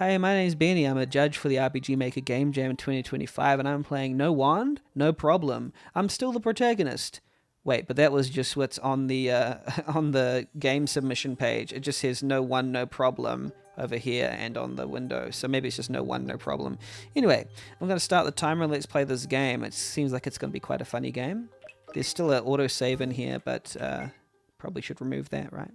Hey, my name's Benny. I'm a judge for the RPG Maker Game Jam 2025, and I'm playing No Wand, No Problem. I'm still the protagonist. Wait, but that was just what's on the on the game submission page. It just says No One, No Problem over here and on the window. So maybe it's just No One, No Problem. Anyway, I'm going to start the timer and let's play this game. It seems like it's going to be quite a funny game. There's still an autosave in here, but probably should remove that, right?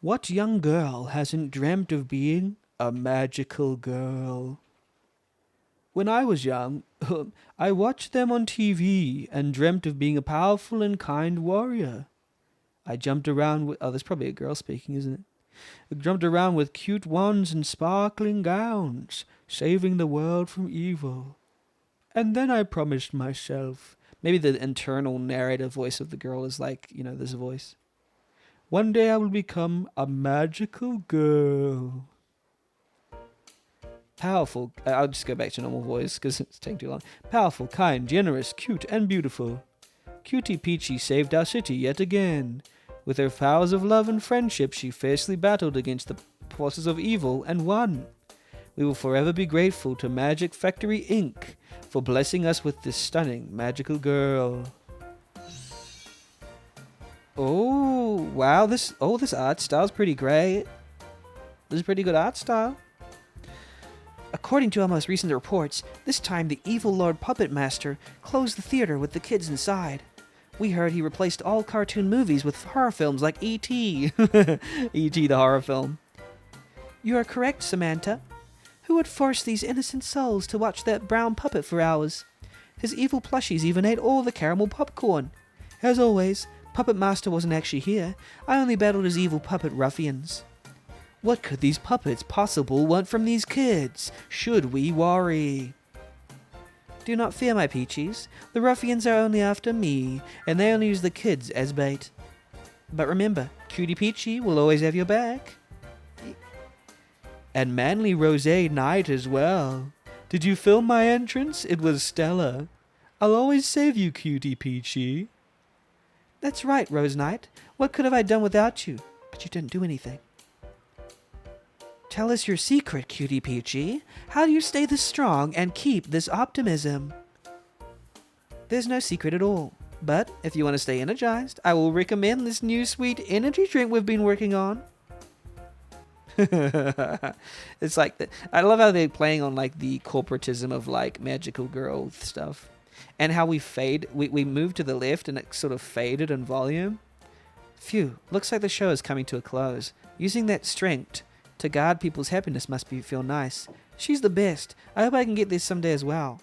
What young girl hasn't dreamt of being a magical girl? When I was young, I watched them on TV and dreamt of being a powerful and kind warrior. I jumped around with... Oh, there's probably a girl speaking, isn't it? I jumped around with cute wands and sparkling gowns, saving the world from evil. And then I promised myself... Maybe the internal narrative voice of the girl is like, this voice. One day I will become a magical girl. Powerful. I'll just go back to normal voice because it's taking too long. Powerful, kind, generous, cute, and beautiful. Cutie Peachy saved our city yet again. With her powers of love and friendship, she fiercely battled against the forces of evil and won. We will forever be grateful to Magic Factory Inc. for blessing us with this stunning magical girl. Oh, wow, this art style's pretty great. This is a pretty good art style. According to our most recent reports, this time the evil Lord Puppet Master closed the theater with the kids inside. We heard he replaced all cartoon movies with horror films like E.T. E.T. the horror film. You are correct, Samantha. Who would force these innocent souls to watch that brown puppet for hours? His evil plushies even ate all the caramel popcorn. As always, Puppet Master wasn't actually here. I only battled his evil puppet ruffians. What could these puppets possibly want from these kids? Should we worry? Do not fear, my peachies. The ruffians are only after me, and they only use the kids as bait. But remember, Cutie Peachy will always have your back. And Manly Rosé Knight as well. Did you film my entrance? It was stellar. I'll always save you, Cutie Peachy. That's right, Rose Knight. What could have I done without you? But you didn't do anything. Tell us your secret, Cutie Peachy. How do you stay this strong and keep this optimism? There's no secret at all. But if you want to stay energized, I will recommend this new sweet energy drink we've been working on. It's like I love how they're playing on like the corporatism of like magical girl stuff, and how we moved to the left and it sort of faded in volume. Phew, looks like the show is coming to a close. Using that strength to guard people's happiness must feel nice. She's the best. I hope I can get this someday as well.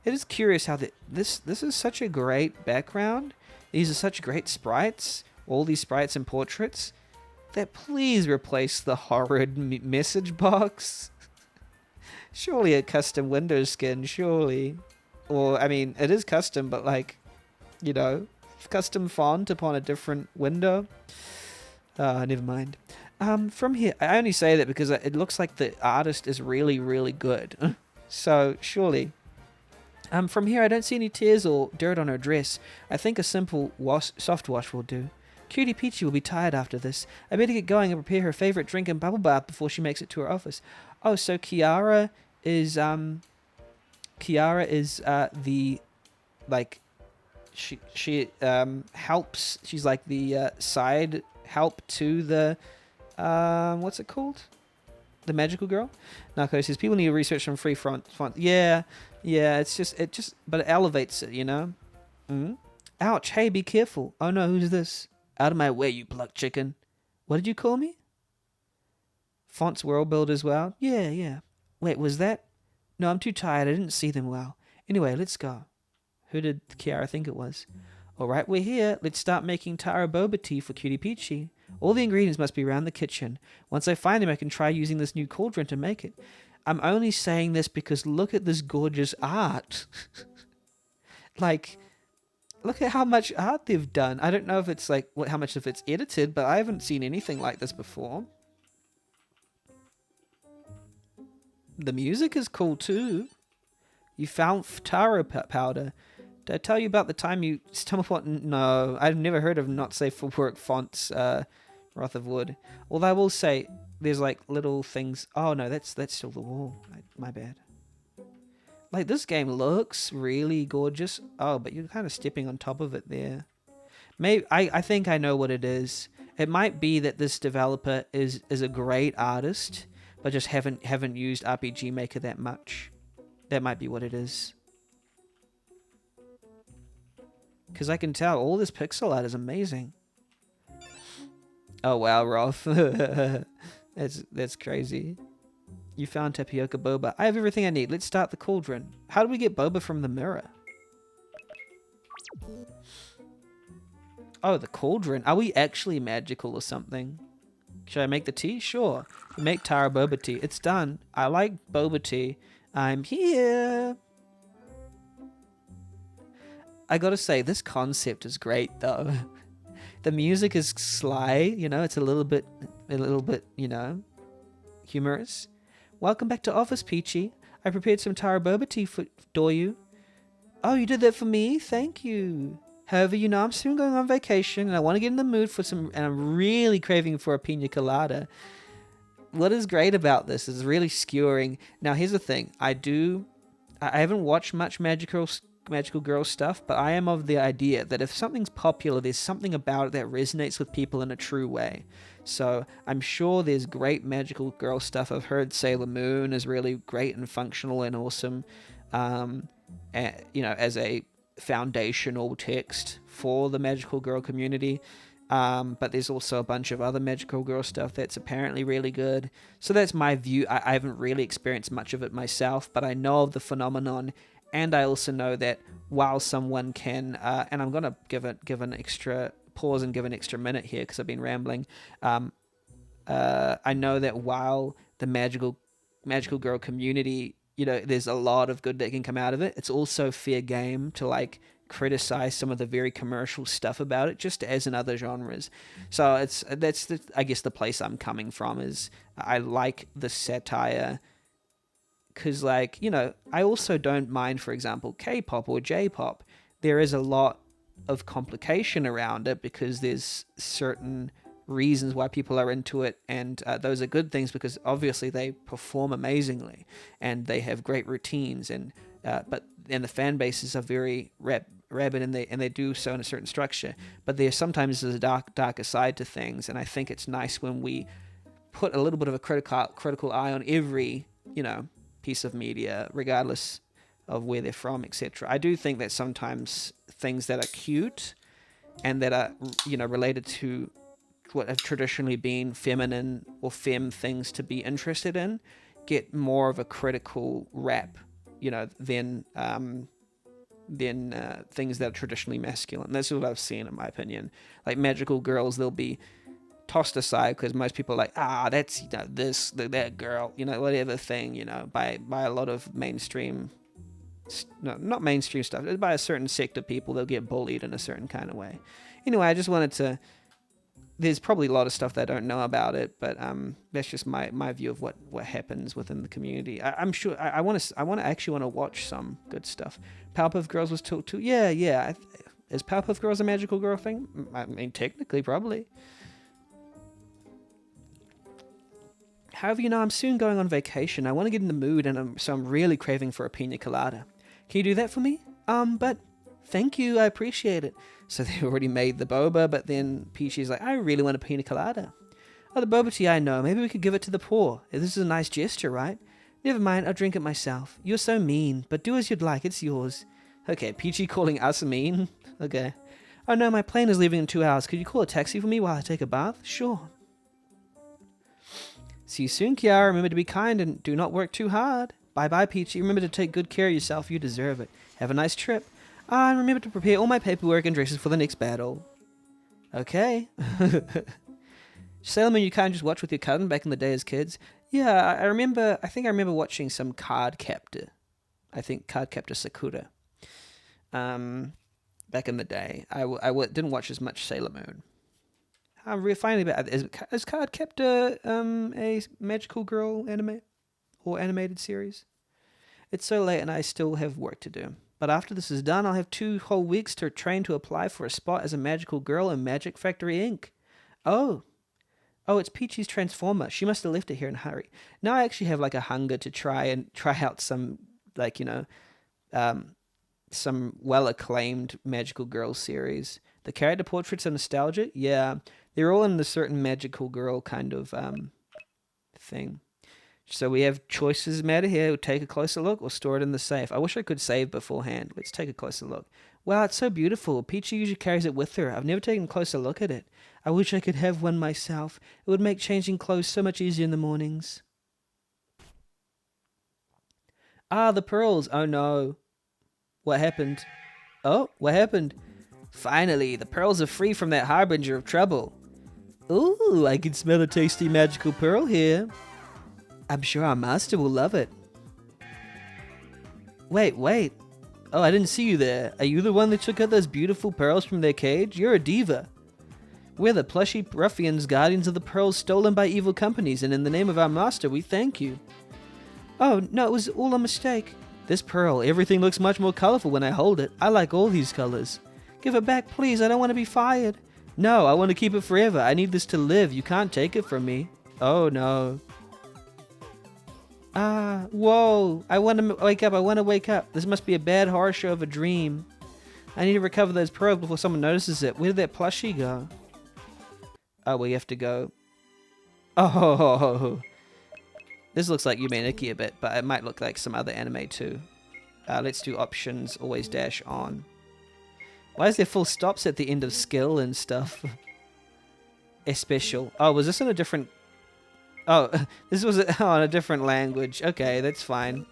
It is curious how this is such a great background. These are such great sprites. All these sprites and portraits. That please replace the horrid message box. Surely a custom Windows skin, surely. Or, I mean, it is custom, but like, custom font upon a different window. Never mind. From here, I only say that because it looks like the artist is really, really good. So, surely. From here, I don't see any tears or dirt on her dress. I think a simple soft wash will do. Cutie Peachy will be tired after this. I better get going and prepare her favorite drink and bubble bath before she makes it to her office. Oh, so Kiara is the like she helps. She's like the side help to the what's it called? The magical girl. Narco says people need to research some free font. Yeah. It's just but it elevates it, Ouch! Hey, be careful. Oh no, who's this? Out of my way, you plucked chicken. What did you call me? Fonts world build as well? Yeah. Wait, was that? No, I'm too tired. I didn't see them well. Anyway, let's go. Who did Kiara think it was? Alright, we're here. Let's start making Tara boba tea for Cutie Peachy. All the ingredients must be around the kitchen. Once I find them, I can try using this new cauldron to make it. I'm only saying this because look at this gorgeous art. Look at how much art they've done. I don't know if it's like how much of it's edited, but I haven't seen anything like this before. The music is cool too. You found taro powder. Did I tell you about the time you stumbled on... No, I've never heard of not safe for work fonts, Wrath of Wood. Although I will say, there's like little things. Oh no, that's still the wall. My bad. Like this game looks really gorgeous. Oh, but you're kind of stepping on top of it there. Maybe I think I know what it is. It might be that this developer is a great artist, but just haven't used RPG Maker that much. That might be what it is. Because I can tell all this pixel art is amazing. Oh wow, Rolf. That's crazy. You found tapioca boba. I have everything I need. Let's start the cauldron. How do we get boba from the mirror? Oh, the cauldron. Are we actually magical or something? Should I make the tea? Sure. Make Tara boba tea. It's done. I like boba tea. I'm here. I gotta say, this concept is great though. The music is sly, you know, it's a little bit, you know, humorous. Welcome back to office, Peachy. I prepared some Tara boba tea for you. Oh, you did that for me? Thank you. However, you know, I'm soon going on vacation and I want to get in the mood for some, and I'm really craving for a pina colada. What is great about this is really skewering. Now, here's the thing. I haven't watched much magical girl stuff, but I am of the idea that if something's popular, there's something about it that resonates with people in a true way. So I'm sure there's great magical girl stuff. I've heard Sailor Moon is really great and functional and awesome, you know, as a foundational text for the magical girl community. But there's also a bunch of other magical girl stuff that's apparently really good. So that's my view. I haven't really experienced much of it myself, but I know of the phenomenon. And I also know that while someone can, and I'm gonna give an extra pause and give an extra minute here because I've been rambling. I know that while the magical girl community, you know, there's a lot of good that can come out of it. It's also fair game to like criticize some of the very commercial stuff about it, just as in other genres. So that's I guess the place I'm coming from is I like the satire. Because, like, you know, I also don't mind, for example, K-pop or J-pop. There is a lot of complication around it because there's certain reasons why people are into it, and those are good things because obviously they perform amazingly and they have great routines, and the fan bases are very rabid and they do so in a certain structure. But there sometimes is a darker side to things, and I think it's nice when we put a little bit of a critical eye on every, you know, piece of media, regardless of where they're from, etc. I do think that sometimes things that are cute and that are, you know, related to what have traditionally been feminine or femme things to be interested in get more of a critical rap, you know, than things that are traditionally masculine. That's what I've seen, in my opinion. Like magical girls, they'll be tossed aside because most people are like, that's, you know, that girl, you know, whatever thing, you know, by a lot of mainstream, no, not mainstream stuff, by a certain sect of people. They'll get bullied in a certain kind of way. Anyway, I just wanted to, there's probably a lot of stuff that I don't know about it, but that's just my view of what happens within the community. I'm sure I want to actually watch some good stuff. Powerpuff Girls was too. Yeah. Is Powerpuff Girls a magical girl thing? I mean, technically, probably. However, you know, I'm soon going on vacation. I want to get in the mood, and so I'm really craving for a pina colada. Can you do that for me? But thank you, I appreciate it. So they already made the boba, but then Peachy's like, I really want a pina colada. Oh, the boba tea, I know. Maybe we could give it to the poor. This is a nice gesture, right? Never mind, I'll drink it myself. You're so mean, but do as you'd like, it's yours. Okay, Peachy calling us mean? Okay. Oh no, my plane is leaving in 2 hours. Could you call a taxi for me while I take a bath? Sure. See you soon, Kiara. Remember to be kind and do not work too hard. Bye-bye, Peachy. Remember to take good care of yourself. You deserve it. Have a nice trip. And remember to prepare all my paperwork and dresses for the next battle. Okay. Sailor Moon, you can't just watch with your cousin back in the day as kids. Yeah, I think I remember watching some Card Captor. I think Card Captor Sakura. Back in the day. I didn't watch as much Sailor Moon. I'm finally about is Card Captor a magical girl anime or animated series? It's so late and I still have work to do. But after this is done, I'll have 2 whole weeks to train to apply for a spot as a magical girl in Magic Factory Inc. Oh, Oh, it's Peachy's transformer. She must have left it here in a hurry. Now I actually have like a hunger to try out some, like, some well-acclaimed Magical Girl series. The character portraits are nostalgic. Yeah, they're all in the certain Magical Girl kind of thing. So we have choices matter here. We'll take a closer look or store it in the safe. I wish I could save beforehand. Let's take a closer look. Wow, it's so beautiful. Peachy usually carries it with her. I've never taken a closer look at it. I wish I could have one myself. It would make changing clothes so much easier in the mornings. Ah, the pearls. Oh no. What happened? Oh, what happened? Finally, the pearls are free from that harbinger of trouble. Ooh, I can smell a tasty magical pearl here. I'm sure our master will love it. Wait. Oh, I didn't see you there. Are you the one that took out those beautiful pearls from their cage? You're a diva. We're the plushy ruffians, guardians of the pearls stolen by evil companies, and in the name of our master, we thank you. Oh, no, it was all a mistake. This pearl, everything looks much more colorful when I hold it. I like all these colors. Give it back, please. I don't want to be fired. No, I want to keep it forever. I need this to live. You can't take it from me. Oh, no. Ah, whoa. I want to wake up. This must be a bad horror show of a dream. I need to recover those pearls before someone notices it. Where did that plushie go? Oh, we have to go. Oh, this looks like Yumeniki a bit, but it might look like some other anime too. Let's do options, always dash on. Why is there full stops at the end of skill and stuff? Especial. Oh, was this in a different... Oh, this was on a different language. Okay, that's fine.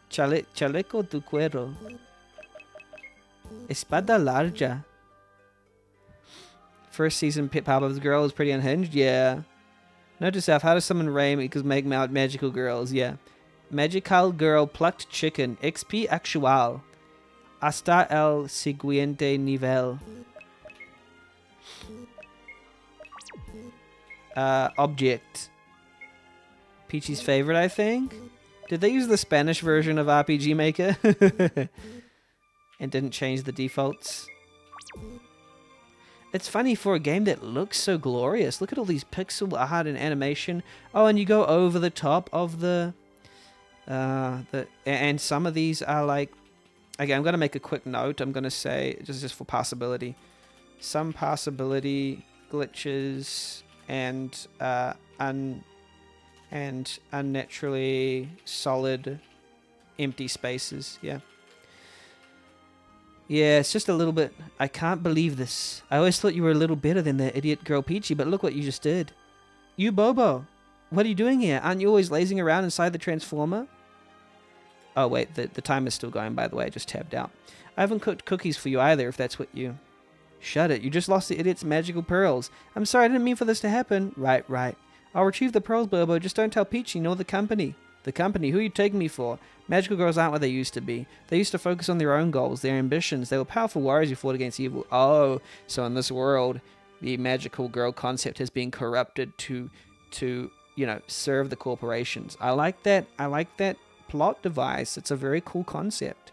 Chaleco de cuero. Espada larga. First season Powerpuff Girl is pretty unhinged. Yeah. Note to self, how does someone rain equals make magical girls? Yeah. Magical girl plucked chicken. XP actual. Hasta el siguiente nivel. Object. Peachy's favorite, I think. Did they use the Spanish version of RPG Maker? And didn't change the defaults? It's funny for a game that looks so glorious. Look at all these pixel art and animation. Oh, and you go over the top of the and some of these are like... Okay, I'm going to make a quick note. I'm going to say, just for passability, some passability glitches and unnaturally solid empty spaces. Yeah. Yeah, it's just a little bit... I can't believe this. I always thought you were a little better than that idiot girl Peachy, but look what you just did. You Bobo, what are you doing here? Aren't you always lazing around inside the Transformer? Oh, wait, the timer's still going, by the way. I just tabbed out. I haven't cooked cookies for you either, if that's what you... Shut it. You just lost the idiot's magical pearls. I'm sorry, I didn't mean for this to happen. Right. I'll retrieve the pearls, Bobo. Just don't tell Peachy nor the company. The company? Who are you taking me for? Magical girls aren't what they used to be. They used to focus on their own goals, their ambitions. They were powerful warriors who fought against evil. Oh, so in this world, the magical girl concept has been corrupted to serve the corporations. I like that. I like that plot device. It's a very cool concept.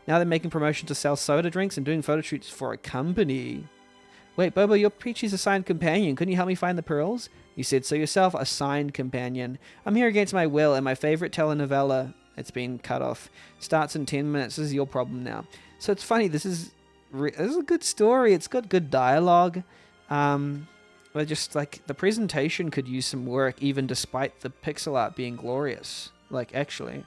Now they're making promotion to sell soda drinks and doing photo shoots for a company. Wait, Bobo, you're Peachy's assigned companion. Couldn't you help me find the pearls? You said so yourself, assigned companion. I'm here against my will, and my favorite telenovela, it's been cut off, starts in 10 minutes. This is your problem now. So it's funny, this is a good story. It's got good dialogue. But just, like, the presentation could use some work, even despite the pixel art being glorious. Like, actually.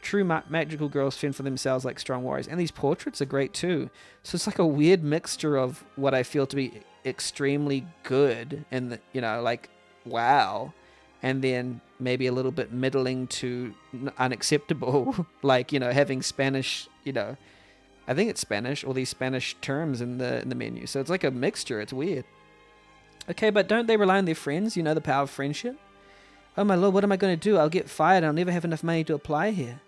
True magical girls fend for themselves like strong warriors. And these portraits are great, too. So it's like a weird mixture of what I feel to be extremely good and, like, wow. And then maybe a little bit middling to unacceptable. Like, having Spanish, I think it's Spanish, all these Spanish terms in the menu. So it's like a mixture. It's weird. Okay, but don't they rely on their friends? The power of friendship? Oh my lord, what am I going to do? I'll get fired. I'll never have enough money to apply here.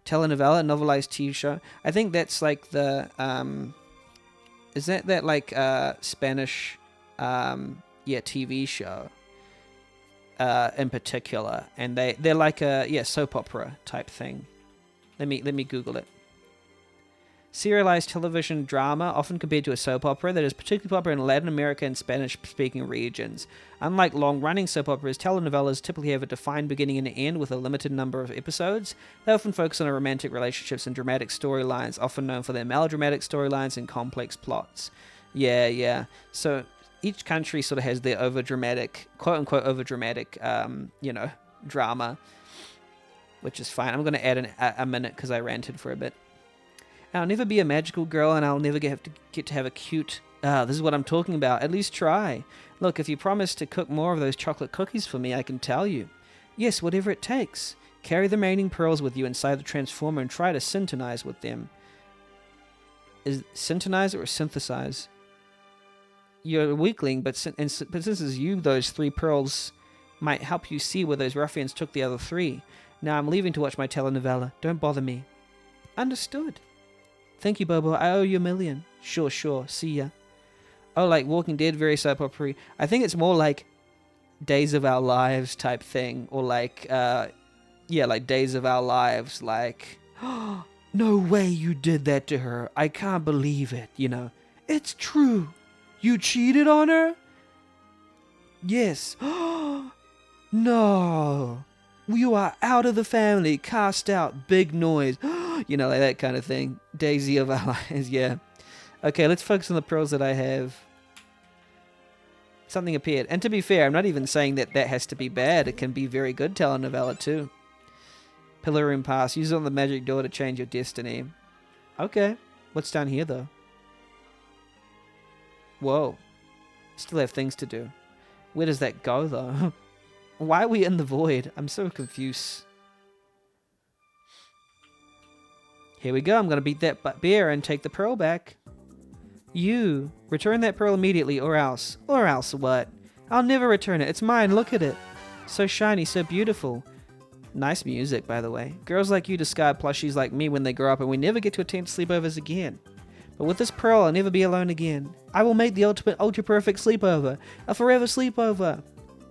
Telenovela, novelized TV show. I think that's like the... is that like Spanish TV show in particular? And they're like a soap opera type thing. Let me Google it. serialized television drama, often compared to a soap opera, that is particularly popular in Latin America and Spanish-speaking regions. Unlike long-running soap operas, telenovelas typically have a defined beginning and end with a limited number of episodes. They often focus on romantic relationships and dramatic storylines, often known for their melodramatic storylines and complex plots. Yeah. So each country sort of has their over-dramatic, quote-unquote over-dramatic, drama, which is fine. I'm going to add a minute because I ranted for a bit. I'll never be a magical girl, and I'll never get to have a cute... this is what I'm talking about. At least try. Look, if you promise to cook more of those chocolate cookies for me, I can tell you. Yes, whatever it takes. Carry the remaining pearls with you inside the transformer and try to syntonize with them. Is syntonize or synthesize? You're a weakling, but since it's you, those 3 pearls might help you see where those ruffians took the other 3. Now I'm leaving to watch my telenovela. Don't bother me. Understood. Thank you, Bobo. I owe you $1 million. Sure. See ya. Oh, like Walking Dead, very soap opera. I think it's more like Days of Our Lives type thing. Or like, like Days of Our Lives. Like, no way you did that to her. I can't believe it, It's true. You cheated on her? Yes. No. You are out of the family. Cast out. Big noise. Like that kind of thing. Daisy of Our Lives, yeah. Okay, let's focus on the pearls that I have. Something appeared. And to be fair, I'm not even saying that has to be bad. It can be very good telenovela too. Pillar Room Pass. Use it on the magic door to change your destiny. Okay. What's down here, though? Whoa. Still have things to do. Where does that go, though? Why are we in the void? I'm so confused. Here we go. I'm going to beat that bear and take the pearl back. You, return that pearl immediately or else. Or else what? I'll never return it. It's mine. Look at it. So shiny, so beautiful. Nice music, by the way. Girls like you discard plushies like me when they grow up and we never get to attempt sleepovers again. But with this pearl, I'll never be alone again. I will make the ultimate ultra-perfect sleepover. A forever sleepover.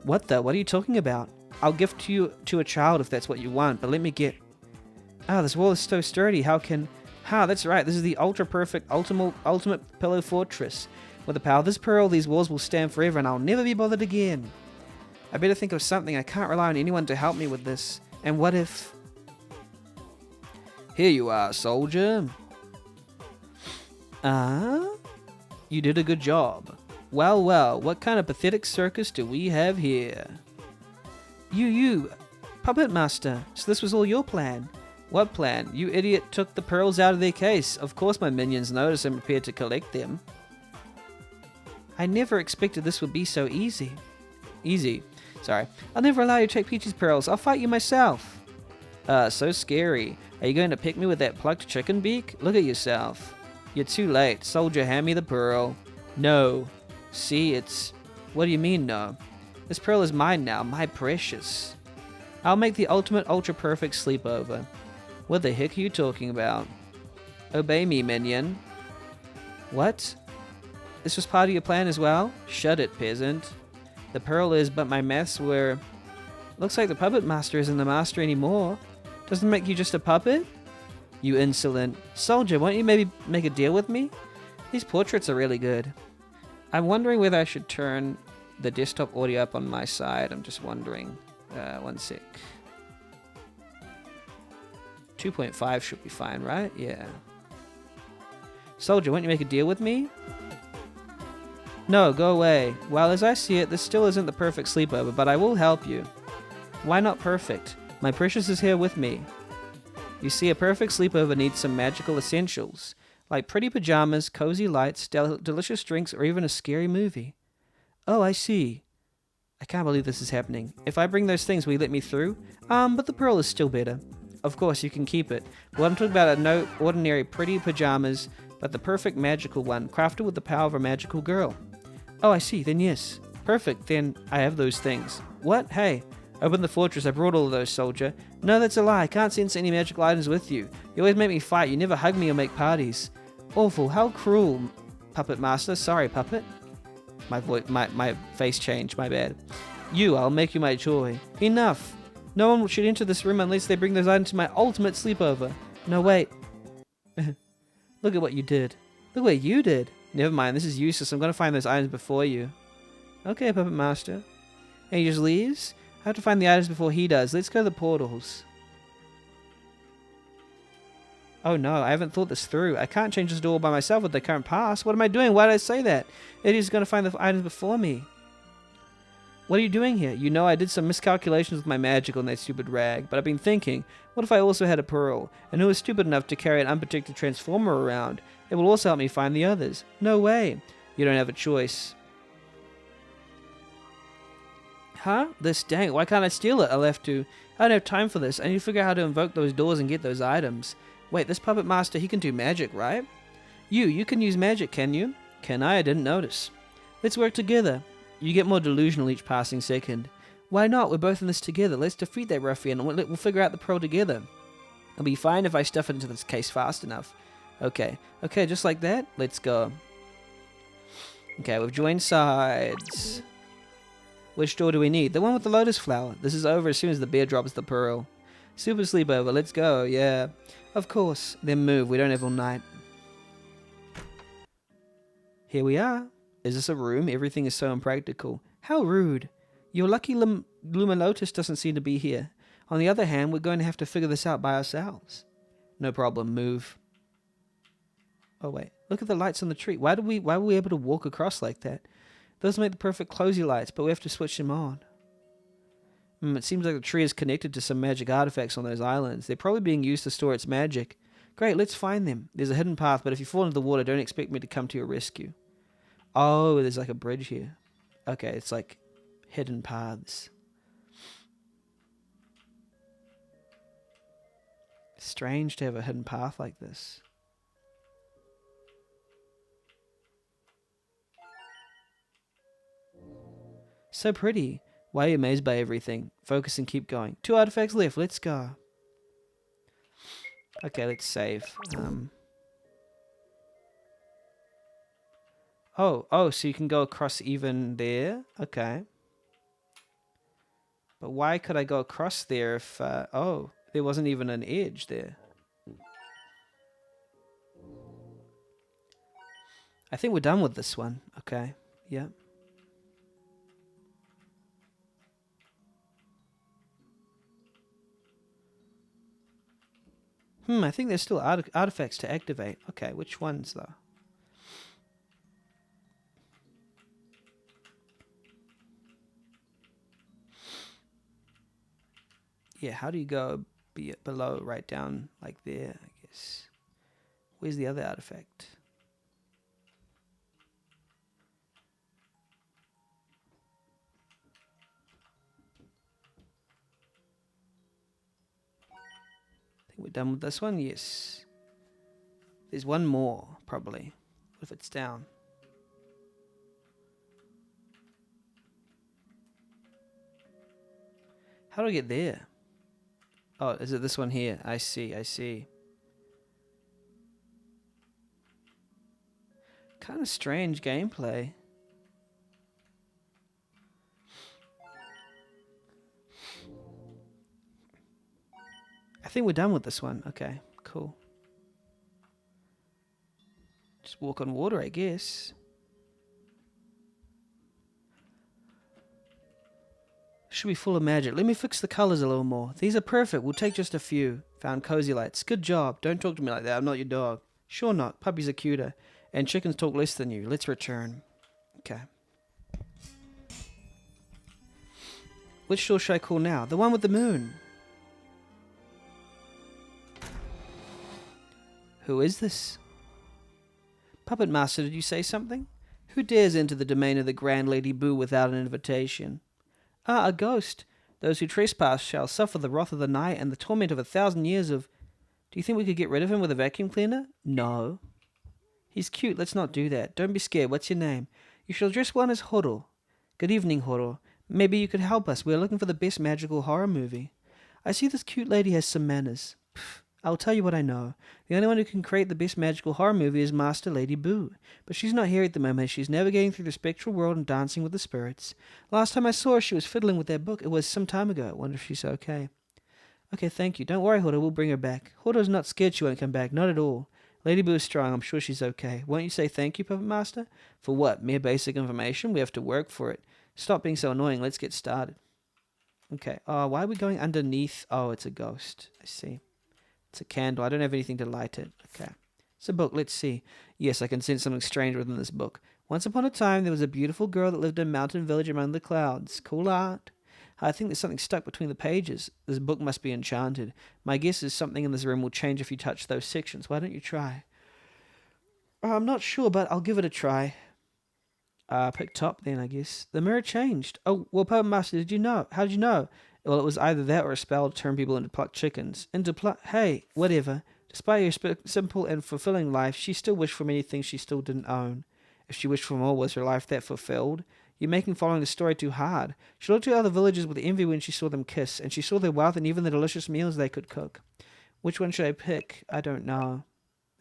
What the? What are you talking about? I'll gift you to a child if that's what you want, but let me get... this wall is so sturdy. That's right. This is the ultra-perfect, ultimate pillow fortress. With the power of this pearl, these walls will stand forever and I'll never be bothered again. I better think of something. I can't rely on anyone to help me with this. And what if... Here you are, soldier. You did a good job. Well, what kind of pathetic circus do we have here? You, Puppet Master. So this was all your plan. What plan? You idiot took the pearls out of their case. Of course my minions noticed and prepared to collect them. I never expected this would be so easy. Easy. Sorry. I'll never allow you to take Peachy's pearls. I'll fight you myself. So scary. Are you going to pick me with that plucked chicken beak? Look at yourself. You're too late. Soldier, hand me the pearl. No. See, it's... What do you mean, no? This pearl is mine now, my precious. I'll make the ultimate ultra-perfect sleepover. What the heck are you talking about? Obey me, minion. What? This was part of your plan as well? Shut it, peasant. The pearl is, but my maths were... Looks like the puppet master isn't the master anymore. Doesn't make you just a puppet? You insolent. Soldier, won't you maybe make a deal with me? These portraits are really good. I'm wondering whether I should turn the desktop audio up on my side. I'm just wondering. One sec. 2.5 should be fine, right? Yeah. Soldier, won't you make a deal with me? No, go away. Well, as I see it, this still isn't the perfect sleepover, but I will help you. Why not perfect? My precious is here with me. You see, a perfect sleepover needs some magical essentials, like pretty pajamas, cozy lights, delicious drinks, or even a scary movie. Oh, I see. I can't believe this is happening. If I bring those things, will you let me through? But the pearl is still better. Of course, you can keep it. Well, I'm talking about no ordinary pretty pajamas, but the perfect magical one, crafted with the power of a magical girl. Oh, I see. Then yes. Perfect. Then I have those things. What? Hey. Open the fortress. I brought all of those, soldier. No, that's a lie. I can't sense any magical items with you. You always make me fight. You never hug me or make parties. Awful. How cruel, Puppet Master. Sorry, Puppet. My face changed. My bad. I'll make you my joy. Enough. No one should enter this room unless they bring those items to my ultimate sleepover. No, wait. Look at what you did. Look what you did. Never mind, this is useless. I'm going to find those items before you. Okay, Puppet Master. And he just leaves? I have to find the items before he does. Let's go to the portals. Oh no, I haven't thought this through. I can't change this door by myself with the current pass. What am I doing? Why did I say that? Eddie's going to find the items before me. What are you doing here? You know I did some miscalculations with my magic on that stupid rag, but I've been thinking, what if I also had a pearl? And who was stupid enough to carry an unprotected transformer around? It will also help me find the others. No way. You don't have a choice. Huh? This dang, why can't I steal it? I'll have to. I don't have time for this. I need to figure out how to invoke those doors and get those items. Wait, this Puppet Master, he can do magic, right? You can use magic, can you? Can I? I didn't notice. Let's work together. You get more delusional each passing second. Why not? We're both in this together. Let's defeat that ruffian and we'll figure out the pearl together. It'll be fine if I stuff it into this case fast enough. Okay, just like that. Let's go. Okay, we've joined sides. Which door do we need? The one with the lotus flower. This is over as soon as the bear drops the pearl. Super sleepover. Let's go. Yeah. Of course. Then move. We don't have all night. Here we are. Is this a room? Everything is so impractical. How rude. Your lucky Luminotus doesn't seem to be here. On the other hand, we're going to have to figure this out by ourselves. No problem. Move. Oh, wait. Look at the lights on the tree. Why were we able to walk across like that? Those make the perfect cozy lights, but we have to switch them on. It seems like the tree is connected to some magic artifacts on those islands. They're probably being used to store its magic. Great, let's find them. There's a hidden path, but if you fall into the water, don't expect me to come to your rescue. Oh, there's like a bridge here. Okay, it's like hidden paths. Strange to have a hidden path like this. So pretty. Why are you amazed by everything? Focus and keep going. 2 artifacts left. Let's go. Okay, let's save. Oh, so you can go across even there? Okay. But why could I go across there if... oh, there wasn't even an edge there. I think we're done with this one. Okay, yeah. I think there's still artifacts to activate. Okay, which ones though? Yeah, how do you go below, right down like there, I guess? Where's the other artifact? We're done with this one? Yes. There's one more, probably. What if it's down? How do I get there? Oh, is it this one here? I see. Kind of strange gameplay. I think we're done with this one. Okay, cool. Just walk on water, I guess. Should be full of magic. Let me fix the colors a little more. These are perfect. We'll take just a few. Found cozy lights. Good job. Don't talk to me like that. I'm not your dog. Sure not. Puppies are cuter. And chickens talk less than you. Let's return. Okay. Which door should I call now? The one with the moon. Who is this? Puppet Master, did you say something? Who dares enter the domain of the Grand Lady Boo without an invitation? Ah, a ghost. Those who trespass shall suffer the wrath of the night and the torment of 1,000 years of... Do you think we could get rid of him with a vacuum cleaner? No. He's cute, let's not do that. Don't be scared, what's your name? You shall address one as Horo. Good evening, Horo. Maybe you could help us. We're looking for the best magical horror movie. I see this cute lady has some manners. Pfft. I'll tell you what I know. The only one who can create the best magical horror movie is Master Lady Boo. But she's not here at the moment. She's navigating through the spectral world and dancing with the spirits. Last time I saw her, she was fiddling with that book. It was some time ago. I wonder if she's okay. Okay, thank you. Don't worry, Hodo. We'll bring her back. Hodo's not scared she won't come back. Not at all. Lady Boo is strong. I'm sure she's okay. Won't you say thank you, Puppet Master? For what? Mere basic information? We have to work for it. Stop being so annoying. Let's get started. Okay. Oh, why are we going underneath? Oh, it's a ghost. I see. It's a candle. I don't have anything to light it. Okay. It's a book. Let's see. Yes, I can sense something strange within this book. Once upon a time, there was a beautiful girl that lived in a mountain village among the clouds. Cool art. I think there's something stuck between the pages. This book must be enchanted. My guess is something in this room will change if you touch those sections. Why don't you try? I'm not sure, but I'll give it a try. Pick top then, I guess. The mirror changed. Oh, well, Puppet Master, did you know? How did you know? Well, it was either that or a spell to turn people into plucked chickens. Hey, whatever. Despite your simple and fulfilling life, she still wished for many things she still didn't own. If she wished for more, was her life that fulfilled? You're making following the story too hard. She looked at other villagers with envy when she saw them kiss, and she saw their wealth and even the delicious meals they could cook. Which one should I pick? I don't know.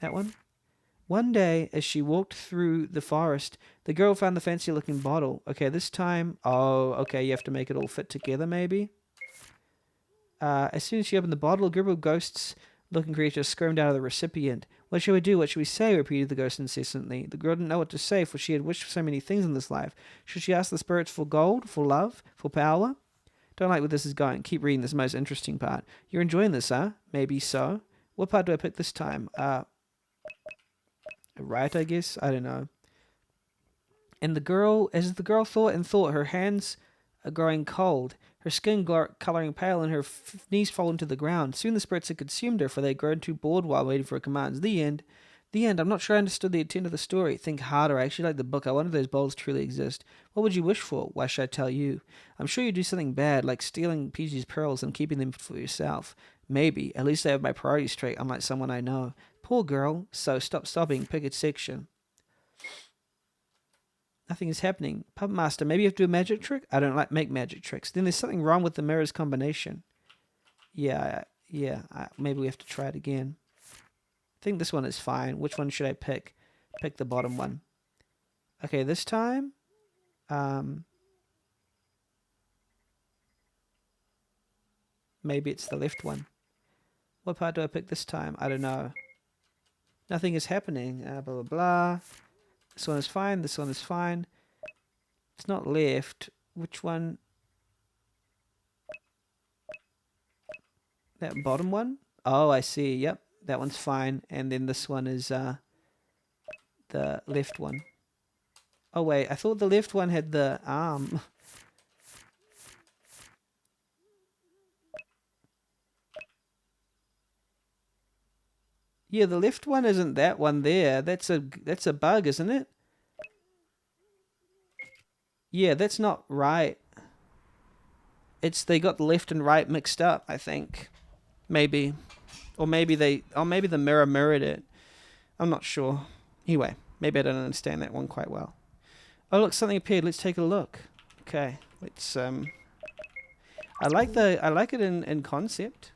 That one? One day, as she walked through the forest, the girl found the fancy-looking bottle. Okay, this time... Oh, okay, you have to make it all fit together, maybe? As soon as she opened the bottle, a group of ghosts-looking creatures screamed out of the recipient. What shall we do? What shall we say? Repeated the ghost incessantly. The girl didn't know what to say, for she had wished for so many things in this life. Should she ask the spirits for gold, for love, for power? Don't like where this is going. Keep reading this most interesting part. You're enjoying this, huh? Maybe so. What part do I pick this time? Right, I guess? I don't know. And as the girl thought, her hands are growing cold, her skin coloring pale, and her knees fallen to the ground. Soon the spirits had consumed her, for they had grown too bored while waiting for her commands. The end. The end. I'm not sure I understood the intent of the story. Think harder. I actually like the book. I wonder if those bowls truly exist. What would you wish for? Why should I tell you? I'm sure you do something bad, like stealing PG's pearls and keeping them for yourself. Maybe. At least I have my priorities straight, unlike someone I know. Poor girl. So stop sobbing. Pick a section. Nothing is happening. Puppet Master, maybe you have to do a magic trick? I don't make magic tricks. Then there's something wrong with the mirror's combination. Yeah, maybe we have to try it again. I think this one is fine. Which one should I pick? Pick the bottom one. Okay, this time... maybe it's the left one. What part do I pick this time? I don't know. Nothing is happening. Blah, blah, blah. This one is fine. This one is fine. It's not left. Which one? That bottom one? Oh, I see. Yep. That one's fine. And then this one is the left one. Oh, wait. I thought the left one had the arm. Yeah, the left one isn't that one there. That's a bug, isn't it? Yeah, that's not right. They got the left and right mixed up, I think. Maybe. Or maybe the mirror mirrored it. I'm not sure. Anyway, maybe I don't understand that one quite well. Oh, look, something appeared. Let's take a look. Okay. Let's I like it in concept.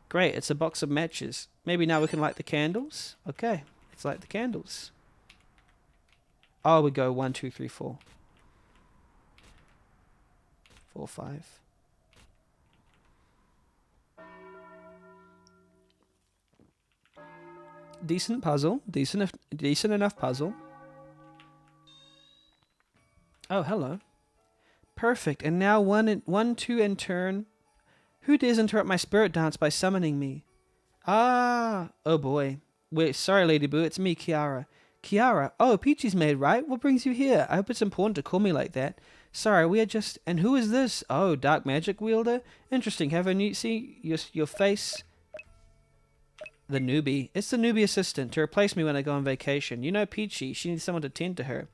Great, it's a box of matches. Maybe now we can light the candles. Okay, let's light the candles. Oh, we go 1, 2, 3, 4. 4, 5. Decent puzzle. Decent enough puzzle. Oh, hello. Perfect. And now 1, 2, and turn. Who dares interrupt my spirit dance by summoning me? Ah, oh boy. Wait, sorry, Lady Boo, it's me, Kiara. Kiara? Oh, Peachy's maid, right? What brings you here? I hope it's important to call me like that. Sorry, we are just... And who is this? Oh, dark magic wielder? Interesting. Haven't you seen your face? The newbie. It's the newbie assistant to replace me when I go on vacation. You know Peachy. She needs someone to tend to her.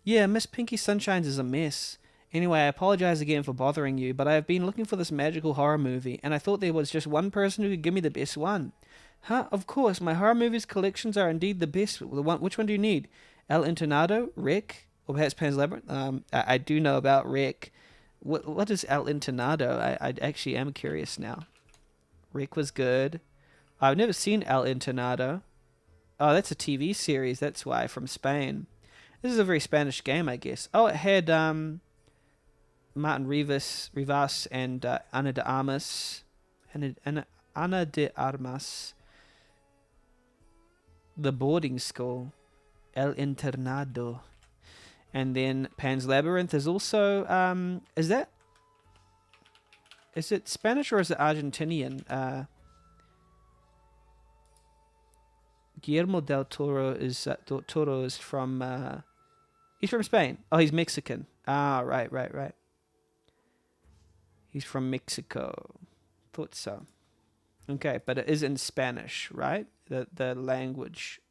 Yeah, Miss Pinky Sunshines is a mess. Anyway, I apologize again for bothering you, but I have been looking for this magical horror movie, and I thought there was just one person who could give me the best one. Huh? Of course, my horror movies collections are indeed the best. Which one do you need? El Internado? Rec? Or perhaps Pan's Labyrinth? I do know about Rec. What is El Internado? I actually am curious now. Rec was good. I've never seen El Internado. Oh, that's a TV series, that's why, from Spain. This is a very Spanish game, I guess. Oh, it had, Martin Rivas and Ana de Armas. Ana de Armas. The boarding school. El Internado. And then Pan's Labyrinth is also, is it Spanish or is it Argentinian? Guillermo del Toro is from, he's from Spain. Oh, he's Mexican. Ah, right. He's from Mexico. Thought so. Okay, but it is in Spanish, right? The language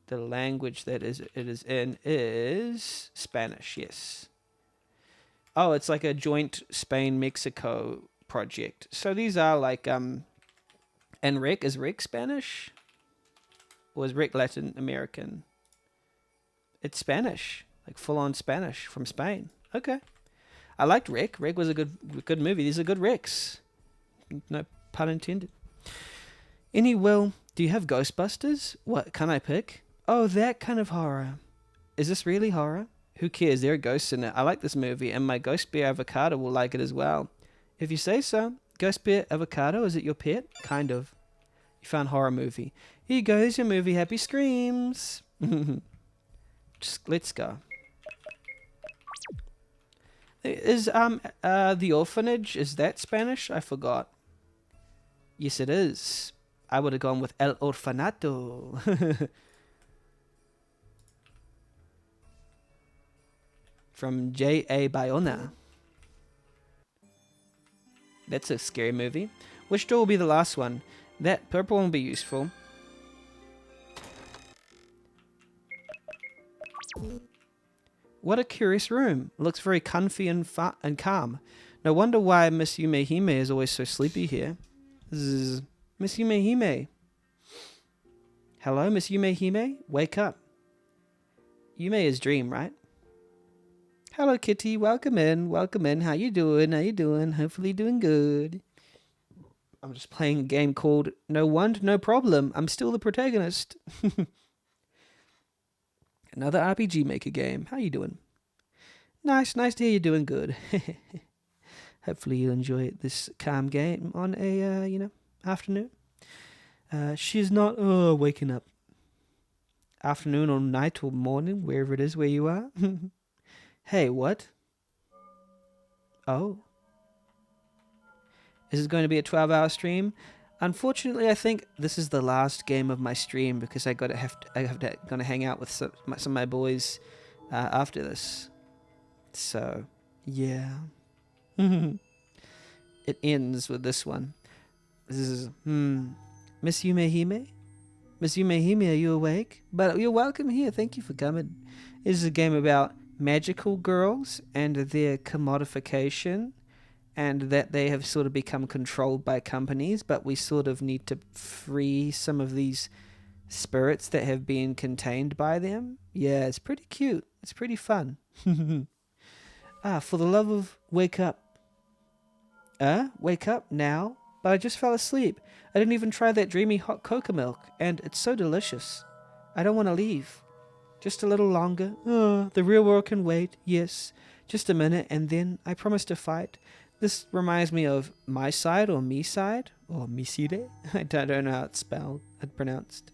that it is in is Spanish, yes. Oh, it's like a joint Spain-Mexico project. So these are like and Rick, is Rick Spanish? Or is Rick Latin American? It's Spanish, like full-on Spanish from Spain. Okay. I liked Rick. Rick was a good movie. These are good Ricks. No pun intended. Anyway, do you have Ghostbusters? What can I pick? Oh, that kind of horror. Is this really horror? Who cares? There are ghosts in it. I like this movie, and my Ghost Bear Avocado will like it as well. If you say so. Ghost Bear Avocado, is it your pet? Kind of. You found horror movie. Here you go, here's your movie. Happy screams. Just let's go. Is The Orphanage, is that Spanish? I forgot. Yes, it is. I would have gone with El Orfanato. From J.A. Bayona. That's a scary movie. Which door will be the last one? That purple one will be useful. What a curious room. It looks very comfy and calm. No wonder why Miss Yume Hime is always so sleepy here. Zzz. Miss Yume Hime. Hello, Miss Yume Hime? Wake up. Yume is dream, right? Hello, Kitty. Welcome in. Welcome in. How you doing? How you doing? Hopefully doing good. I'm just playing a game called No Wand, No Problem. I'm still the protagonist. Another RPG Maker game. How you doing? Nice to hear you're doing good. Hopefully you enjoy this calm game on a, afternoon. She's not waking up. Afternoon or night or morning, wherever it is where you are. Hey, what? Oh. Is it going to be a 12-hour stream? Unfortunately, I think this is the last game of my stream because I have to gonna hang out with some of my boys after this. So, yeah. It ends with this one. This is Miss Yume Hime? Miss Yume Hime, are you awake? But you're welcome here. Thank you for coming. This is a game about magical girls and their commodification, and that they have sort of become controlled by companies, but we sort of need to free some of these spirits that have been contained by them. Yeah, it's pretty cute. It's pretty fun. For the love of wake up. Wake up now? But I just fell asleep. I didn't even try that dreamy hot cocoa milk, and it's so delicious. I don't want to leave. Just a little longer. The real world can wait. Yes, just a minute, and then I promise to fight. This reminds me of My Side or Me Side or Miside. I don't know how it's pronounced.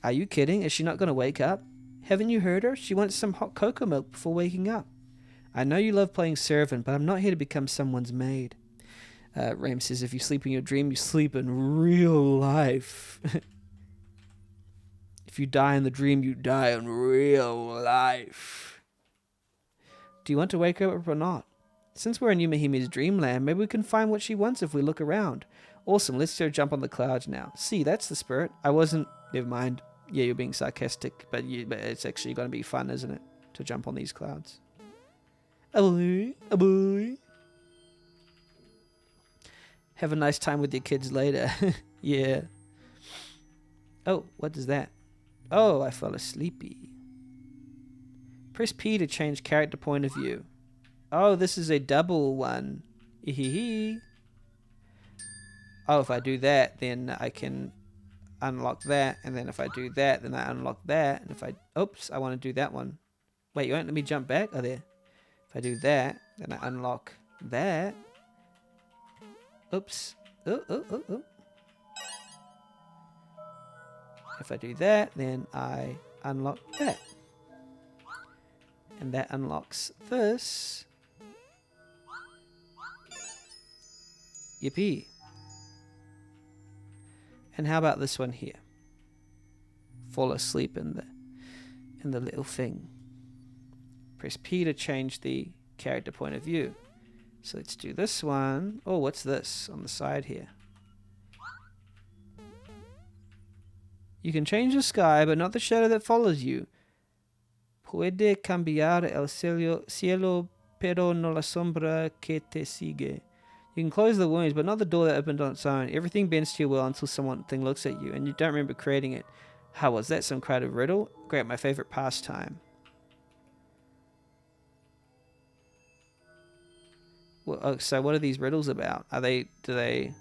Are you kidding? Is she not going to wake up? Haven't you heard her? She wants some hot cocoa milk before waking up. I know you love playing servant, but I'm not here to become someone's maid. Ram says, if you sleep in your dream, you sleep in real life. If you die in the dream, you die in real life. Do you want to wake up or not? Since we're in Yumehime's dreamland, maybe we can find what she wants if we look around. Awesome, let's go jump on the clouds now. See, that's the spirit. Never mind. Yeah, you're being sarcastic, but it's actually going to be fun, isn't it? To jump on these clouds. Aboy. Have a nice time with your kids later. Yeah. Oh, what is that? Oh, I fell asleepy. Press P to change character point of view. Oh, this is a double one. Ehehe. Oh, if I do that, then I can unlock that. And then if I do that, then I unlock that. And if I... Oops, I want to do that one. Wait, you won't let me jump back? Oh, there. If I do that, then I unlock that. Oops. Oh. If I do that, then I unlock that. And that unlocks this. Yippee. And how about this one here? Fall asleep in the little thing. Press P to change the character point of view. So let's do this one. Oh, what's this on the side here? You can change the sky, but not the shadow that follows you. Puede cambiar el cielo, pero no la sombra que te sigue. You can close the wounds, but not the door that opened on its own. Everything bends to your will until something looks at you, and you don't remember creating it. How was that? Some kind of riddle? Great, my favorite pastime. Well, so what are these riddles about? Do they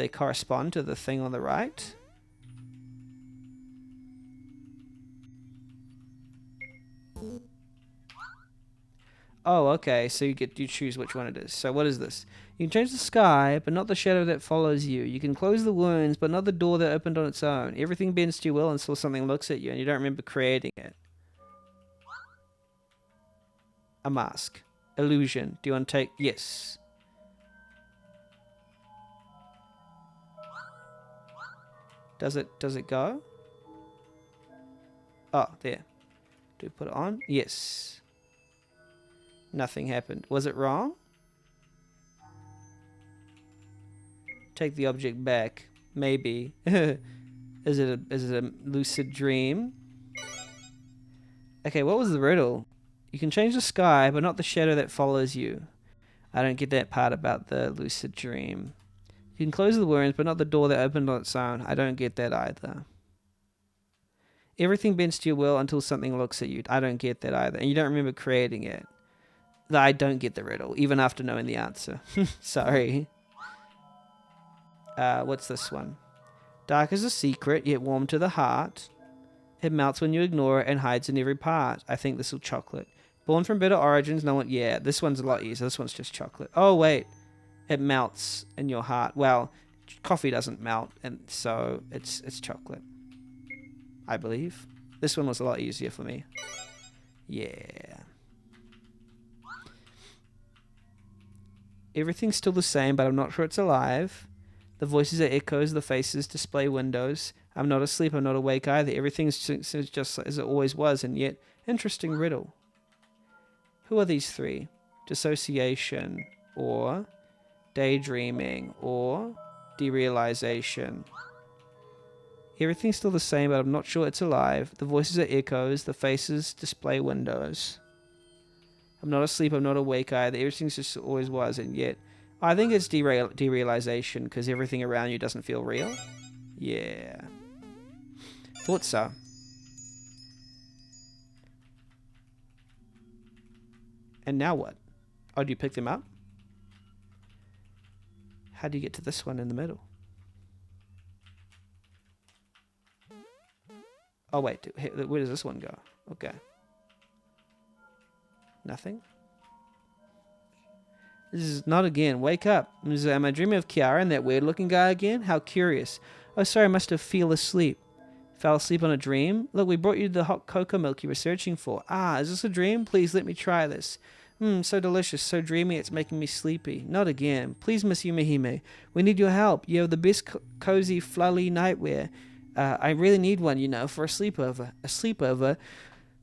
correspond to the thing on the right? Oh, okay. So you choose which one it is. So what is this? You can change the sky, but not the shadow that follows you. You can close the wounds, but not the door that opened on its own. Everything bends to your will until something looks at you, and you don't remember creating it. A mask. Illusion. Do you want to take? Yes. Does it go? Oh, there. Do we put it on? Yes. Nothing happened. Was it wrong? Take the object back. Maybe. Is it a lucid dream? Okay, what was the riddle? You can change the sky, but not the shadow that follows you. I don't get that part about the lucid dream. You can close the wounds, but not the door that opened on its own. I don't get that either. Everything bends to your will until something looks at you. I don't get that either. And you don't remember creating it. I don't get the riddle, even after knowing the answer. Sorry. What's this one? Dark is a secret, yet warm to the heart. It melts when you ignore it and hides in every part. I think this will chocolate. Born from better origins, no one... Yeah, this one's a lot easier. This one's just chocolate. Oh, wait. It melts in your heart. Well, coffee doesn't melt, and so it's chocolate. I believe. This one was a lot easier for me. Yeah. Everything's still the same, but I'm not sure it's alive. The voices are echoes, the faces display windows. I'm not asleep, I'm not awake either. Everything's just as it always was, and yet, interesting riddle. Who are these three? Dissociation, or daydreaming, or derealization. Everything's still the same, but I'm not sure it's alive. The voices are echoes, the faces display windows. I'm not asleep, I'm not awake either. Everything's just always was, and yet... I think it's derealization, because everything around you doesn't feel real. Yeah. Thought so. And now what? Oh, do you pick them up? How do you get to this one in the middle? Oh, wait. Where does this one go? Okay. Nothing? This is not again. Wake up. Am I dreaming of Kiara and that weird-looking guy again? How curious. Oh, sorry. I must have fell asleep. Fell asleep on a dream? Look, we brought you the hot cocoa milk you were searching for. Ah, is this a dream? Please let me try this. So delicious, so dreamy, it's making me sleepy. Not again. Please, Miss Yumehime. We need your help. You have the best cozy, flully nightwear. I really need one, you know, for a sleepover. A sleepover?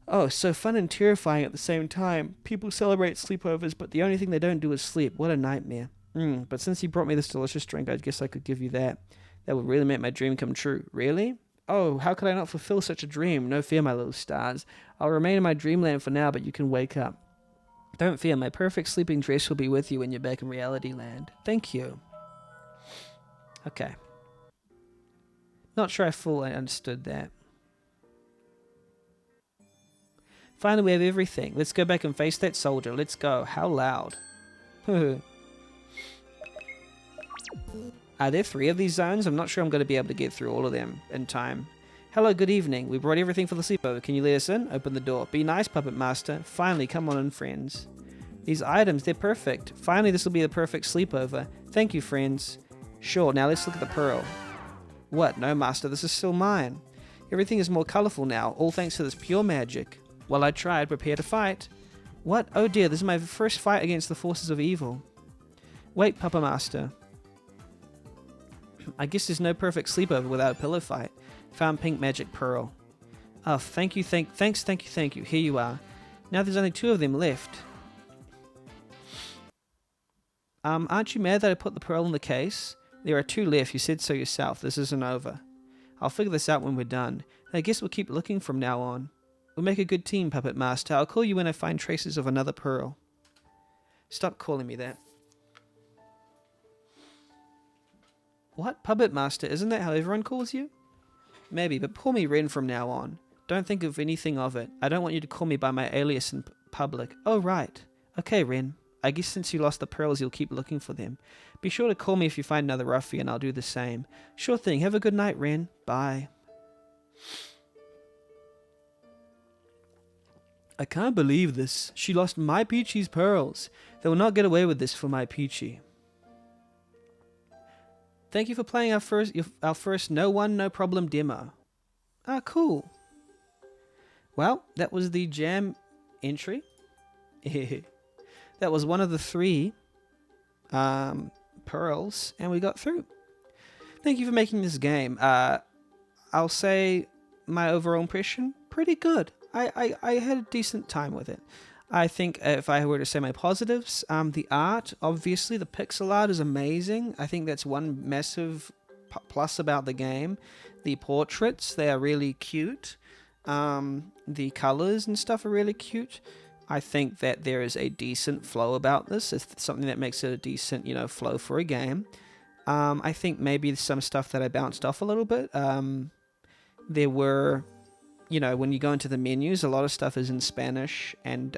Oh, so fun and terrifying at the same time. People celebrate sleepovers, but the only thing they don't do is sleep. What a nightmare. But since you brought me this delicious drink, I guess I could give you that. That would really make my dream come true. Really? Oh, how could I not fulfill such a dream? No fear, my little stars. I'll remain in my dreamland for now, but you can wake up. Don't fear, my perfect sleeping dress will be with you when you're back in reality land. Thank you. Okay. Not sure I fully understood that. Finally, we have everything. Let's go back and face that soldier. Let's go. How loud? Are there 3 of these zones? I'm not sure I'm going to be able to get through all of them in time. Hello, good evening. We brought everything for the sleepover. Can you let us in? Open the door. Be nice, Puppet Master. Finally, come on in, friends. These items, they're perfect. Finally, this will be the perfect sleepover. Thank you, friends. Sure, now let's look at the pearl. What? No, master, this is still mine. Everything is more colorful now, all thanks to this pure magic. Well, I tried, prepare to fight. What? Oh dear, this is my first fight against the forces of evil. Wait, Papa Master. I guess there's no perfect sleepover without a pillow fight. Found pink magic pearl. Oh, thank you. Here you are. Now there's only 2 of them left. Aren't you mad that I put the pearl in the case? There are 2 left, you said so yourself. This isn't over. I'll figure this out when we're done. I guess we'll keep looking from now on. We'll make a good team, Puppet Master. I'll call you when I find traces of another pearl. Stop calling me that. What? Puppet Master? Isn't that how everyone calls you? Maybe, but call me Ren from now on. Don't think of anything of it. I don't want you to call me by my alias in public. Oh, right. Okay, Ren. I guess since you lost the pearls, you'll keep looking for them. Be sure to call me if you find another roughie, and I'll do the same. Sure thing. Have a good night, Ren. Bye. I can't believe this. She lost my Peachy's pearls. They will not get away with this for my Peachy. Thank you for playing our first no one, no problem demo. Ah, cool. Well, that was the jam entry. That was one of the 3 pearls, and we got through. Thank you for making this game. I'll say my overall impression, pretty good. I had a decent time with it. I think if I were to say my positives, the art, obviously, the pixel art is amazing. I think that's one massive plus about the game. The portraits, they are really cute. The colors and stuff are really cute. I think that there is a decent flow about this. It's something that makes it a decent, flow for a game. I think maybe some stuff that I bounced off a little bit. There were, when you go into the menus, a lot of stuff is in Spanish and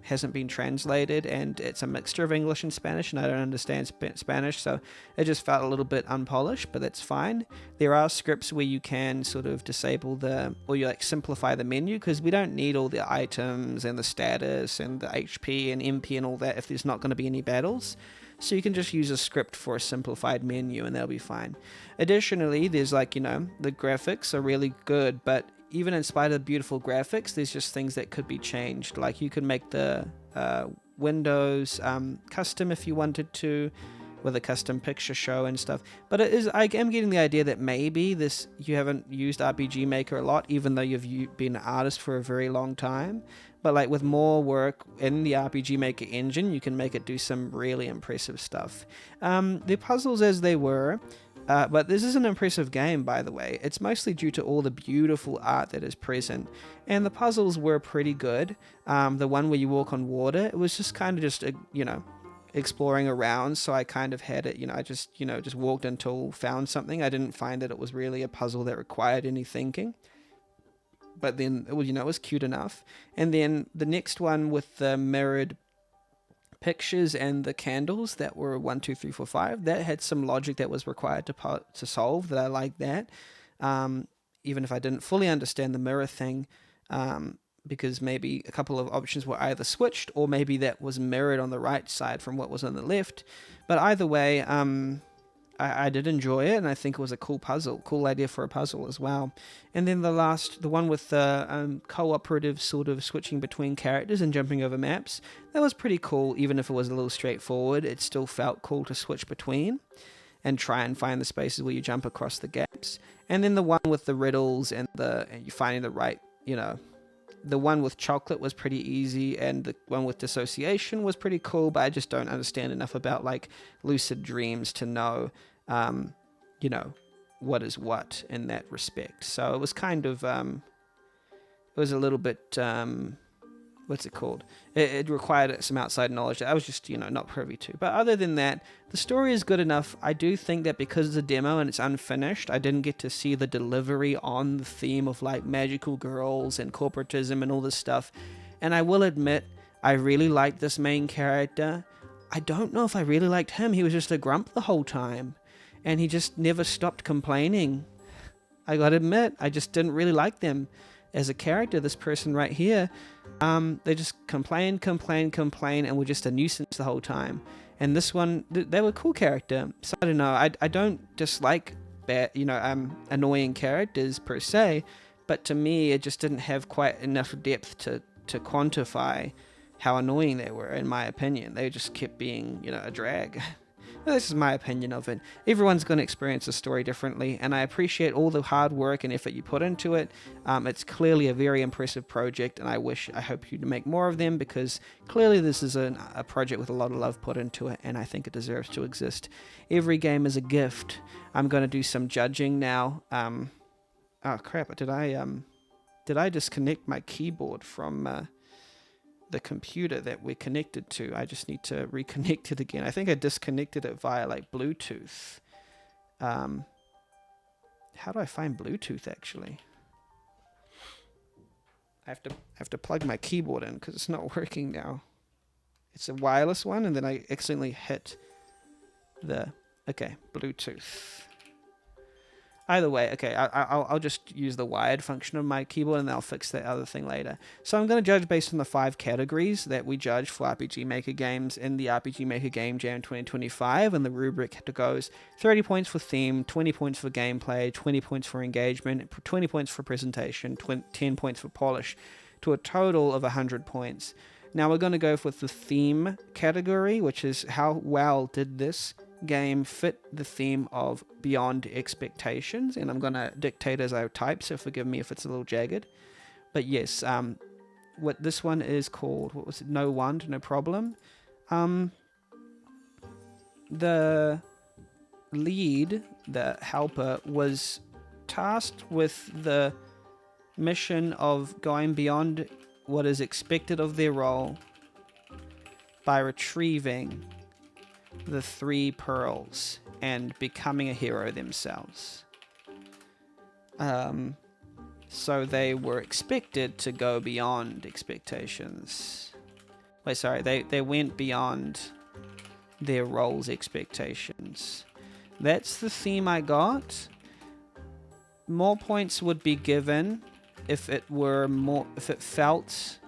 hasn't been translated, and it's a mixture of English and Spanish, and I don't understand Spanish, so it just felt a little bit unpolished, but that's fine. There are scripts where you can sort of disable or you simplify the menu, because we don't need all the items and the status and the HP and MP and all that if there's not going to be any battles. So you can just use a script for a simplified menu and that'll be fine. Additionally, there's the graphics are really good, but even in spite of the beautiful graphics, there's just things that could be changed. Like you could make the windows custom if you wanted to, with a custom picture show and stuff. But I am getting the idea that maybe you haven't used RPG Maker a lot, even though you've been an artist for a very long time. But with more work in the RPG Maker engine, you can make it do some really impressive stuff. The puzzles as they were. But this is an impressive game, by the way. It's mostly due to all the beautiful art that is present. And the puzzles were pretty good. The one where you walk on water, it was just kind of exploring around. So I kind of had it, I just walked until found something. I didn't find that it was really a puzzle that required any thinking. But then, it was cute enough. And then the next one with the mirrored pictures and the candles that were 1, 2, 3, 4, 5, that had some logic that was required to solve, that I liked that. Even if I didn't fully understand the mirror thing, because maybe a couple of options were either switched or maybe that was mirrored on the right side from what was on the left. But either way, I did enjoy it, and I think it was a cool idea for a puzzle as well. And then the one with the cooperative sort of switching between characters and jumping over maps, that was pretty cool. Even if it was a little straightforward, it still felt cool to switch between and try and find the spaces where you jump across the gaps. And then the one with the riddles and you finding the right, the one with chocolate was pretty easy, and the one with dissociation was pretty cool, but I just don't understand enough about lucid dreams to know, what is what in that respect. So it was kind of, it was a little bit, what's it called? It required some outside knowledge that I was just, not privy to. But other than that, the story is good enough. I do think that because it's a demo and it's unfinished, I didn't get to see the delivery on the theme of magical girls and corporatism and all this stuff. And I will admit, I really liked this main character. I don't know if I really liked him. He was just a grump the whole time. And he just never stopped complaining. I gotta admit, I just didn't really like them as a character. This person right here, they just complain, and were just a nuisance the whole time. And this one, they were a cool character. So I don't know, I don't dislike bad, annoying characters per se, but to me it just didn't have quite enough depth to quantify how annoying they were. In my opinion, they just kept being a drag. This is my opinion of it. Everyone's going to experience the story differently, and I appreciate all the hard work and effort you put into it. It's clearly a very impressive project, and I hope you to make more of them, because clearly this is a project with a lot of love put into it, and I think it deserves to exist. Every game is a gift. I'm going to do some judging now. Oh crap! Did I disconnect my keyboard from the computer that we're connected to? I just need to reconnect it again. I think I disconnected it via like Bluetooth. How do I find Bluetooth actually? I have to plug my keyboard in because it's not working now. It's a wireless one, and then I accidentally hit the Bluetooth. Either way, okay, I'll just use the wired function of my keyboard, and I'll fix that other thing later. So I'm going to judge based on the 5 categories that we judge for RPG Maker games in the RPG Maker Game Jam 2025, and the rubric goes 30 points for theme, 20 points for gameplay, 20 points for engagement, 20 points for presentation, 10 points for polish, to a total of 100 points. Now we're going to go with the theme category, which is how well did this game fit the theme of Beyond Expectations, and I'm gonna dictate as I type, so forgive me if it's a little jagged. But yes, what this one is called, what was it? No Wand, No Problem. The lead, the helper, was tasked with the mission of going beyond what is expected of their role by retrieving the 3 pearls and becoming a hero themselves. So they were expected to go beyond expectations. Wait, sorry, they went beyond their role's expectations. That's the theme I got. More points would be given if it felt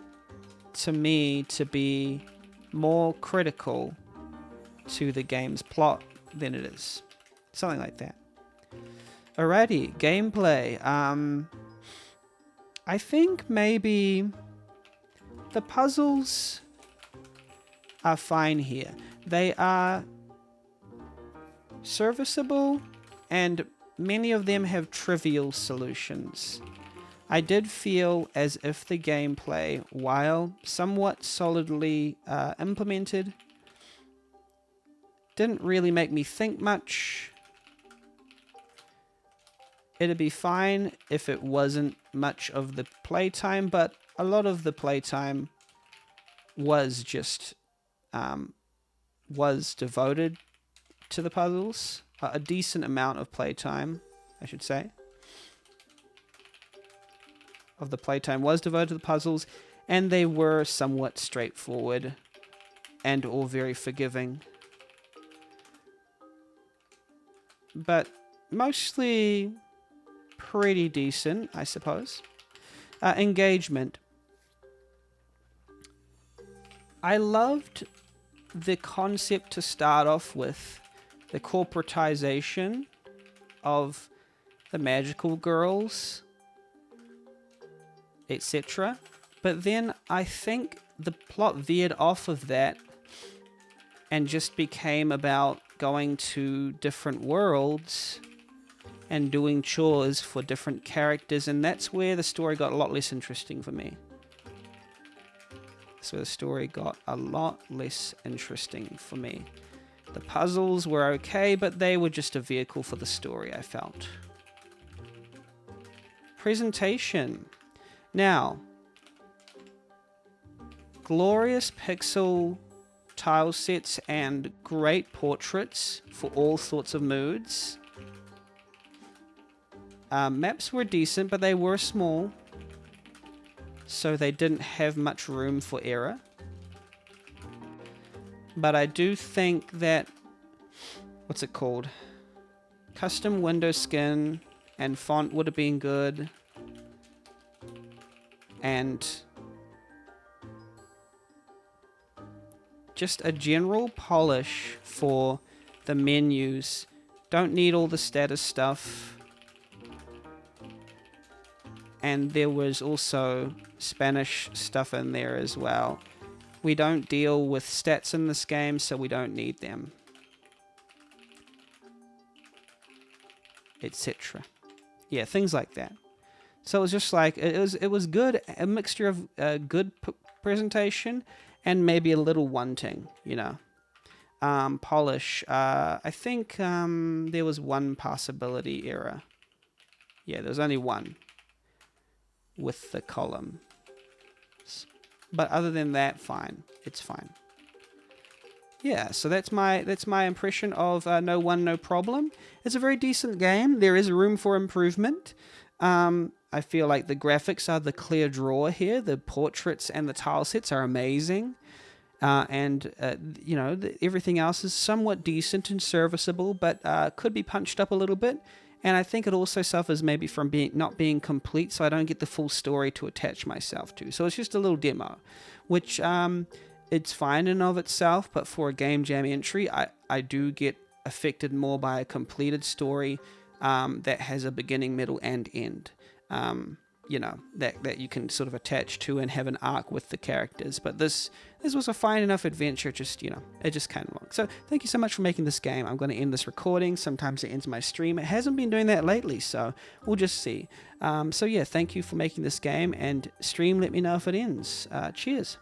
to me to be more critical to the game's plot than it is. Something like that. Alrighty, gameplay. I think maybe the puzzles are fine here. They are serviceable, and many of them have trivial solutions. I did feel as if the gameplay, while somewhat solidly implemented, didn't really make me think much. It'd be fine if it wasn't much of the playtime, but a lot of the playtime was just was devoted to the puzzles. A decent amount of playtime, I should say, of the playtime was devoted to the puzzles, and they were somewhat straightforward and all very forgiving. But mostly pretty decent, I suppose. Engagement. I loved the concept to start off with, the corporatization of the magical girls, etc. But then I think the plot veered off of that and just became about going to different worlds and doing chores for different characters, and that's where the story got a lot less interesting for me. So the story got a lot less interesting for me. The puzzles were okay, but they were just a vehicle for the story, I felt. Presentation. Now, glorious pixel tile sets and great portraits for all sorts of moods. Maps were decent, but they were small, so they didn't have much room for error. But I do think that, what's it called? Custom window skin and font would have been good. And just a general polish for the menus Don't need all the status stuff. And there was also Spanish stuff in there as well. We don't deal with stats in this game, so we don't need them. Etc. Yeah, things like that. So it was just like, it was good, a mixture of good presentation and maybe a little wanting, you know. Polish, I think there was one passability error. Yeah, there was only one with the column. But other than that, fine. It's fine. Yeah, so that's my impression of No One, No Problem. It's a very decent game. There is room for improvement. I feel like the graphics are the clear draw here. The portraits and the tile sets are amazing. You know, everything else is somewhat decent and serviceable, but could be punched up a little bit. And I think it also suffers maybe from not being complete, so I don't get the full story to attach myself to. So it's just a little demo, which it's fine in of itself, but for a Game Jam entry, I do get affected more by a completed story that has a beginning, middle, and end. You know, that you can sort of attach to and have an arc with the characters. But this was a fine enough adventure, just, you know, it just came along. So thank you so much for making this game. I'm going to end this recording. Sometimes it ends my stream. It hasn't been doing that lately, so we'll just see. So yeah, thank you for making this game, and stream, let me know if it ends. Cheers.